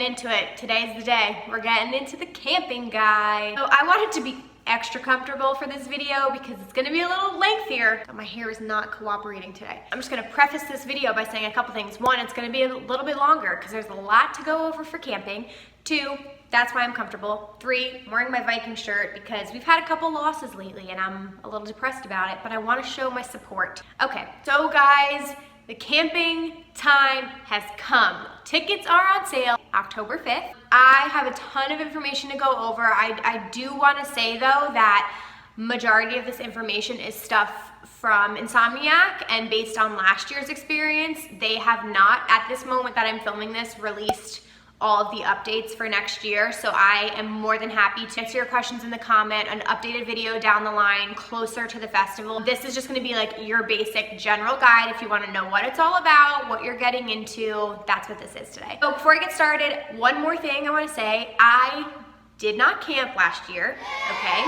into it. Today's the day. We're getting into the camping guide. So I wanted to be extra comfortable for this video because it's gonna be a little lengthier. My hair is not cooperating today. I'm just gonna preface this video by saying a couple things. One, it's gonna be a little bit longer because there's a lot to go over for camping. Two, that's why I'm comfortable. Three, I'm wearing my Viking shirt because we've had a couple losses lately and I'm a little depressed about it, but I wanna show my support. Okay, so guys, the camping time has come. Tickets are on sale October 5th. I have a ton of information to go over. I do want to say though that majority of this information is stuff from Insomniac, and based on last year's experience, they have not, at this moment that I'm filming this, released all of the updates for next year. So I am more than happy to answer your questions in the comment, an updated video down the line closer to the festival. This is just gonna be like your basic general guide if you wanna know what it's all about, what you're getting into, that's what this is today. So before I get started, one more thing I wanna say, I did not camp last year, okay?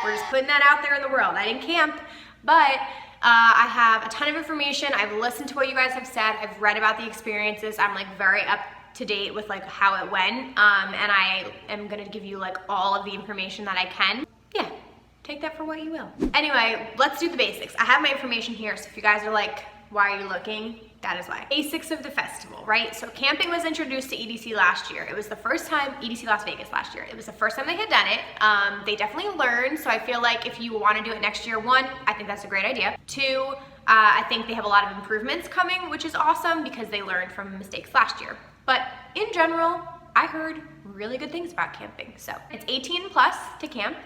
We're just putting that out there in the world. I didn't camp, but I have a ton of information. I've listened to what you guys have said. I've read about the experiences. I'm like very up to date with like how it went, and I am gonna give you like all of the information that I can. Yeah, take that for what you will. Anyway, let's do the basics. I have my information here, so if you guys are like, why are you looking? That is why. Basics of the festival, right? So camping was introduced to EDC last year. It was the first time, EDC Las Vegas last year. It was the first time they had done it. They definitely learned, so I feel like if you wanna do it next year, one, I think that's a great idea. Two, I think they have a lot of improvements coming, which is awesome because they learned from mistakes last year. But in general, I heard really good things about camping. So it's 18 plus to camp.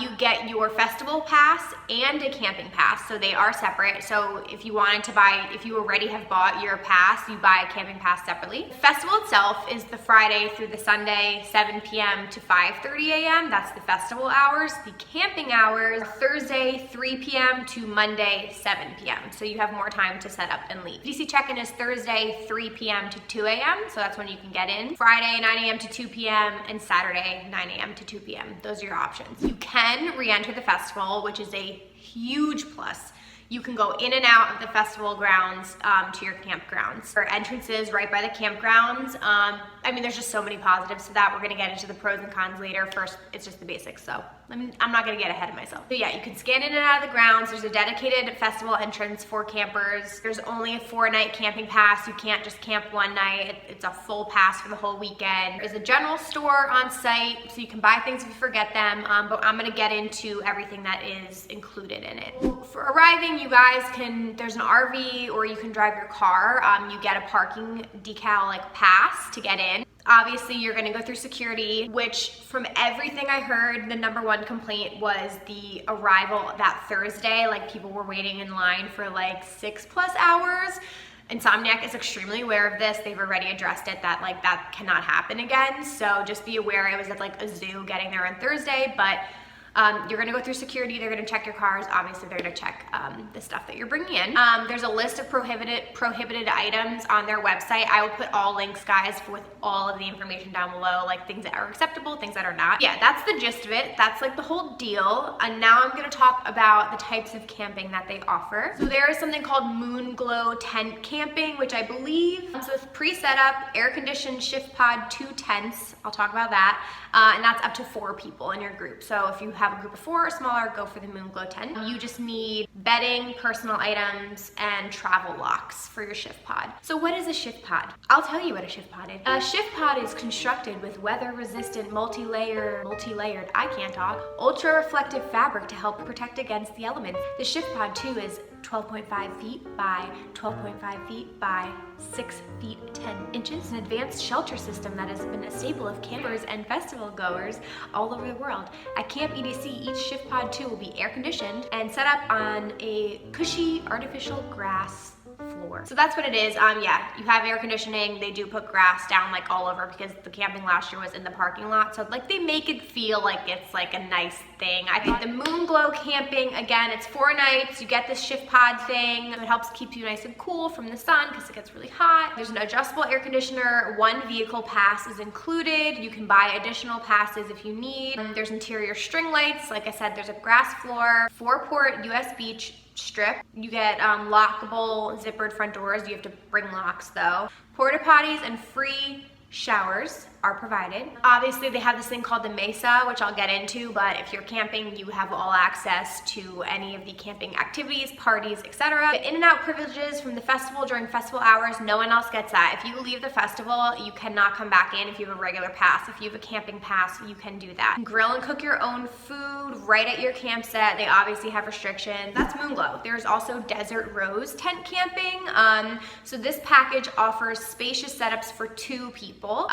You get your festival pass and a camping pass, so they are separate. So if you wanted to buy, if you already have bought your pass, you buy a camping pass separately. The festival itself is the Friday through the Sunday, 7 p.m. to 5:30 a.m. That's the festival hours. The camping hours, Thursday, 3 p.m. to Monday, 7 p.m. So you have more time to set up and leave. EDC check-in is Thursday, 3 p.m. to 2 a.m. So that's when you can get in. Friday, 9 a.m. to 2 p.m. and Saturday, 9 a.m. to 2 p.m. Those are your options. You can re-enter the festival, which is a huge plus. You can go in and out of the festival grounds to your campgrounds. There are entrances right by the campgrounds. I mean, there's just so many positives to that. We're gonna get into the pros and cons later. First, it's just the basics, so I'm not gonna get ahead of myself. So yeah, you can scan in and out of the grounds. There's a dedicated festival entrance for campers. There's only a 4-night camping pass. You can't just camp one night. It's a full pass for the whole weekend. There's a general store on site, so you can buy things if you forget them, but I'm gonna get into everything that is included in it. For arriving, you guys there's an RV or you can drive your car. You get a parking decal like pass to get in. Obviously, you're gonna go through security, which from everything I heard, the #1 complaint was the arrival that Thursday. Like people were waiting in line for like 6+ hours. Insomniac is extremely aware of this. They've already addressed it that like that cannot happen again. So just be aware. It was at like a zoo getting there on Thursday, but you're gonna go through security, they're gonna check your cars, obviously they're gonna check the stuff that you're bringing in. There's a list of prohibited items on their website. I will put all links, guys, with all of the information down below, like things that are acceptable, things that are not. Yeah, that's the gist of it. That's like the whole deal. And now I'm gonna talk about the types of camping that they offer. So there is something called Moon Glow tent camping, which I believe comes with pre-setup, air-conditioned shift pod, 2 tents. I'll talk about that. And that's up to 4 people in your group. So if you have a group of 4 or smaller, go for the Moon Glow tent. You just need bedding, personal items, and travel locks for your shift pod. So what is a shift pod? I'll tell you what a shift pod is. A shift pod is constructed with weather-resistant, multi-layered, I can't talk, ultra-reflective fabric to help protect against the elements. The shift pod too is 12.5 feet by 12.5 feet by 6 feet 10 inches. An advanced shelter system that has been a staple of campers and festival goers all over the world. At Camp EDC, each shift pod 2 will be air conditioned and set up on a cushy artificial grass floor. So that's what it is. Yeah, you have air conditioning. They do put grass down like all over because the camping last year was in the parking lot. So like they make it feel like it's like a nice thing. I think the Moon Glow camping, again, it's 4 nights. You get this shift pod thing. It helps keep you nice and cool from the sun because it gets really hot. There's an adjustable air conditioner. 1 vehicle pass is included. You can buy additional passes if you need. There's interior string lights. Like I said, there's a grass floor, 4-port USB strip. You get lockable zippered front doors. You have to bring locks though. Porta potties and free Showers are provided. Obviously, they have this thing called the Mesa, which I'll get into, but if you're camping, you have all access to any of the camping activities, parties, etc. The in and out privileges from the festival during festival hours, no one else gets that. If you leave the festival, you cannot come back in if you have a regular pass. If you have a camping pass, you can do that. Grill and cook your own food right at your campsite. They obviously have restrictions. That's Moonglow. There's also Desert Rose tent camping. So this package offers spacious setups for 2 people.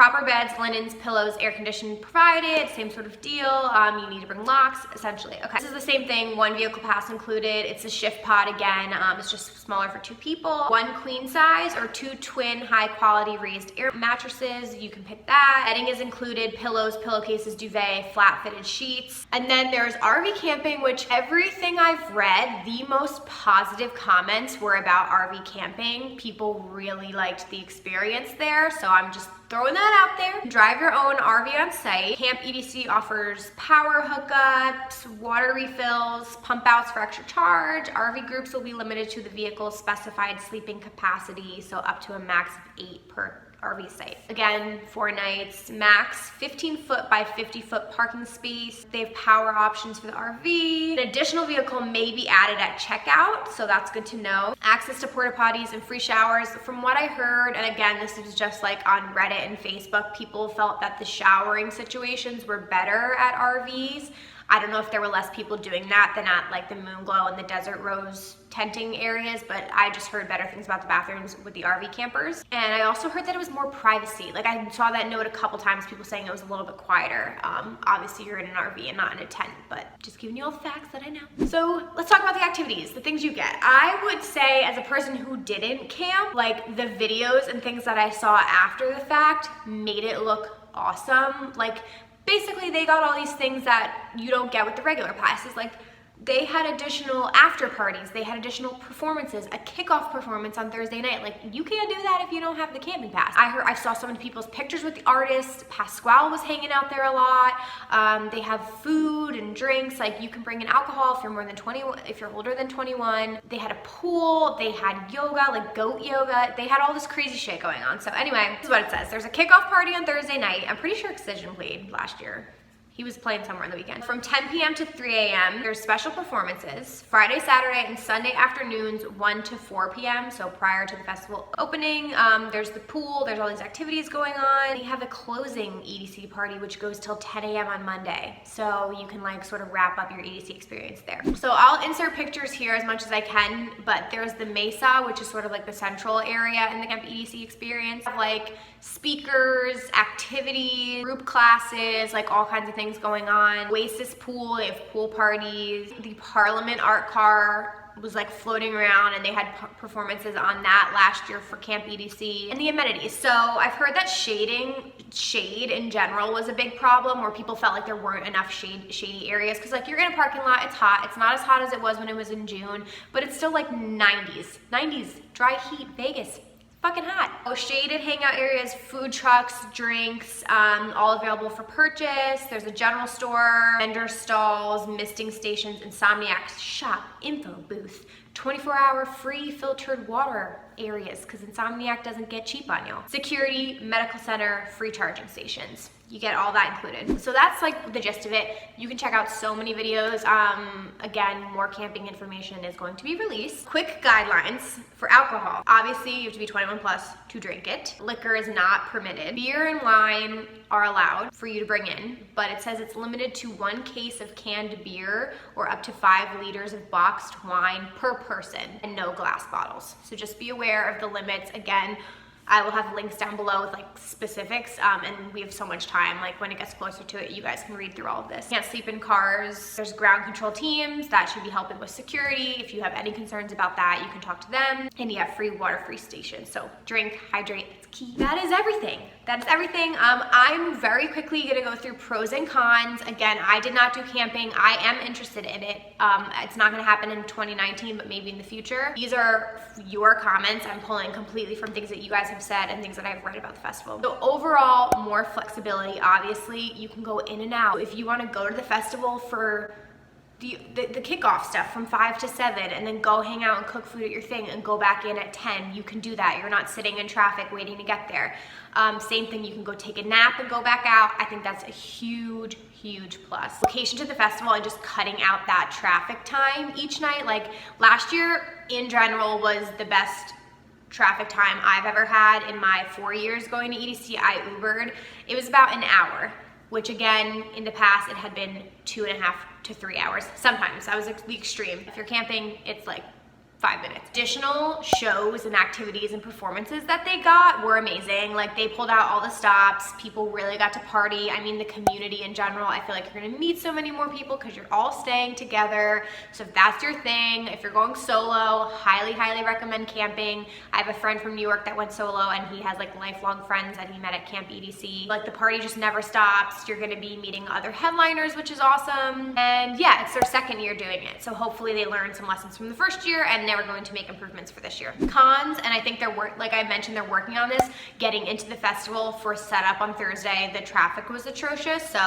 Proper beds, linens, pillows, air conditioning provided, same sort of deal. You need to bring locks, essentially. Okay, this is the same thing, 1 vehicle pass included. It's a shift pod again. It's just smaller for 2 people. 1 queen size or 2 twin high quality raised air mattresses. You can pick that. Bedding is included, pillows, pillowcases, duvet, flat fitted sheets. And then there's RV camping, which everything I've read, the most positive comments were about RV camping. People really liked the experience there, so I'm just throwing that out there. Drive your own RV on site. Camp EDC offers power hookups, water refills, pump outs for extra charge. RV groups will be limited to the vehicle's specified sleeping capacity, so up to a max of 8 per RV site. Again, 4 nights, max 15-foot by 50-foot parking space. They have power options for the RV. An additional vehicle may be added at checkout, so that's good to know. Access to porta potties and free showers. From what I heard, and again, this is just like on Reddit and Facebook, people felt that the showering situations were better at RVs. I don't know if there were less people doing that than at like the Moonglow and the Desert Rose tenting areas, but I just heard better things about the bathrooms with the RV campers. And I also heard that it was more privacy. Like I saw that note a couple times, people saying it was a little bit quieter. Obviously you're in an RV and not in a tent, but just giving you all the facts that I know. So let's talk about the activities, the things you get. I would say as a person who didn't camp, like the videos and things that I saw after the fact made it look awesome. Like basically they got all these things that you don't get with the regular passes. Like they had additional after parties, they had additional performances, a kickoff performance on Thursday night. Like you can't do that if you don't have the camping pass. I saw so many people's pictures with the artists. Pasquale was hanging out there a lot. They have food and drinks. Like you can bring in alcohol if you're more than 21, if you're older than 21. They had a pool, they had yoga, like goat yoga. They had all this crazy shit going on. So anyway, this is what it says. There's a kickoff party on Thursday night. I'm pretty sure Excision played last year. He was playing somewhere on the weekend. From 10 p.m. to 3 a.m., there's special performances. Friday, Saturday, and Sunday afternoons, 1 to 4 p.m., so prior to the festival opening. There's the pool, there's all these activities going on. They have a closing EDC party, which goes till 10 a.m. on Monday. So you can like sort of wrap up your EDC experience there. So I'll insert pictures here as much as I can, but there's the Mesa, which is sort of like the central area in the Camp EDC experience. Like speakers, activities, group classes, like all kinds of things going on. Oasis pool, they have pool parties. The Parliament art car was like floating around and they had performances on that last year for Camp EDC. And the amenities. So I've heard that shade in general was a big problem, where people felt like there weren't enough shady areas. Cause like you're in a parking lot, it's hot. It's not as hot as it was when it was in June, but it's still like 90s, dry heat, Vegas. Fucking hot. Oh, shaded hangout areas, food trucks, drinks, all available for purchase. There's a general store, vendor stalls, misting stations, Insomniac shop, info booth, 24-hour free filtered water areas, because Insomniac doesn't get cheap on you. Security, medical center, free charging stations. You get all that included. So that's like the gist of it. You can check out so many videos. Again, more camping information is going to be released. Quick guidelines for alcohol. Obviously, you have to be 21 plus to drink it. Liquor is not permitted. Beer and wine are allowed for you to bring in, but it says it's limited to 1 case of canned beer or up to 5 liters of boxed wine per person, and no glass bottles. So just be aware of the limits. Again, I will have links down below with like specifics, and we have so much time. Like when it gets closer to it, you guys can read through all of this. Can't sleep in cars. There's ground control teams that should be helping with security. If you have any concerns about that, you can talk to them. And you have free water-free stations. So drink, hydrate, it's key. That is everything. That is everything. I'm very quickly gonna go through pros and cons. Again, I did not do camping. I am interested in it. It's not gonna happen in 2019, but maybe in the future. These are your comments. I'm pulling completely from things that you guys have said and things that I've read about the festival. So overall, more flexibility. Obviously, you can go in and out. If you want to go to the festival for the kickoff stuff from 5 to 7, and then go hang out and cook food at your thing and go back in at 10. You can do that. You're not sitting in traffic waiting to get there. Same thing, you can go take a nap and go back out. I think that's a huge plus. Location to the festival and just cutting out that traffic time each night. Like last year in general was the best traffic time I've ever had in my 4 years going to EDC. I Ubered. It was about an hour, which again, in the past, it had been 2.5 to 3 hours. Sometimes that was the extreme. If you're camping, it's like 5 minutes. Additional shows and activities and performances that they got were amazing. Like they pulled out all the stops. People really got to party. I mean, the community in general, I feel like you're gonna meet so many more people because you're all staying together. So if that's your thing, if you're going solo, highly recommend camping. I have a friend from New York that went solo and he has like lifelong friends that he met at Camp EDC. Like the party just never stops. You're gonna be meeting other headliners, which is awesome. And yeah, it's their second year doing it. So hopefully they learned some lessons from the first year and they're going to make improvements for this year. Cons, and I think like I mentioned, they're working on this, getting into the festival for setup on Thursday. The traffic was atrocious, so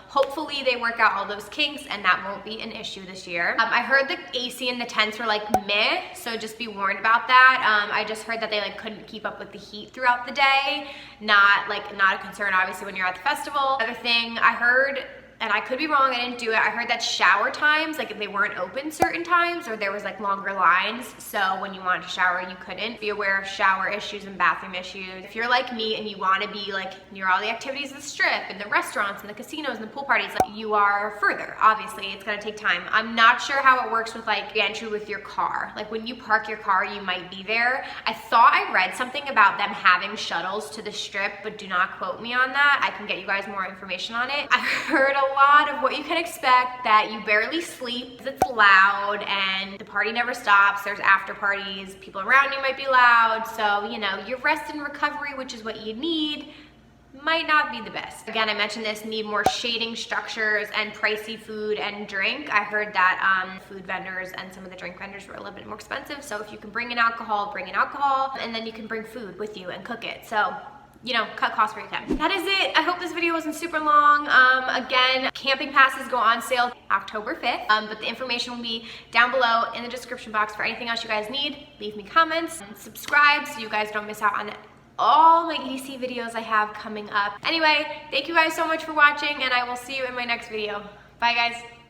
hopefully they work out all those kinks and that won't be an issue this year. I heard the AC in the tents were like meh, so just be warned about that. I just heard that they like couldn't keep up with the heat throughout the day. Not a concern obviously when you're at the festival. Other thing I heard, and I could be wrong, I didn't do it, I heard that shower times, like they weren't open certain times or there was like longer lines, so when you wanted to shower you couldn't. Be aware of shower issues and bathroom issues. If you're like me and you want to be like near all the activities of the strip and the restaurants and the casinos and the pool parties, like you are further. Obviously it's gonna take time. I'm not sure how it works with like the entry with your car. Like when you park your car you might be there. I thought I read something about them having shuttles to the strip, but do not quote me on that. I can get you guys more information on it. I heard a lot of what you can expect, that you barely sleep, it's loud and the party never stops. There's after parties, people around you might be loud, so you know, your rest and recovery, which is what you need, might not be the best. Again, I mentioned this, need more shading structures and pricey food and drink. I heard that food vendors and some of the drink vendors were a little bit more expensive, so if you can bring in alcohol, and then you can bring food with you and cook it. So you know, cut costs where you can. That is it. I hope this video wasn't super long. Again, camping passes go on sale October 5th, but the information will be down below in the description box for anything else you guys need. Leave me comments and subscribe so you guys don't miss out on all my EDC videos I have coming up. Anyway, thank you guys so much for watching and I will see you in my next video. Bye guys.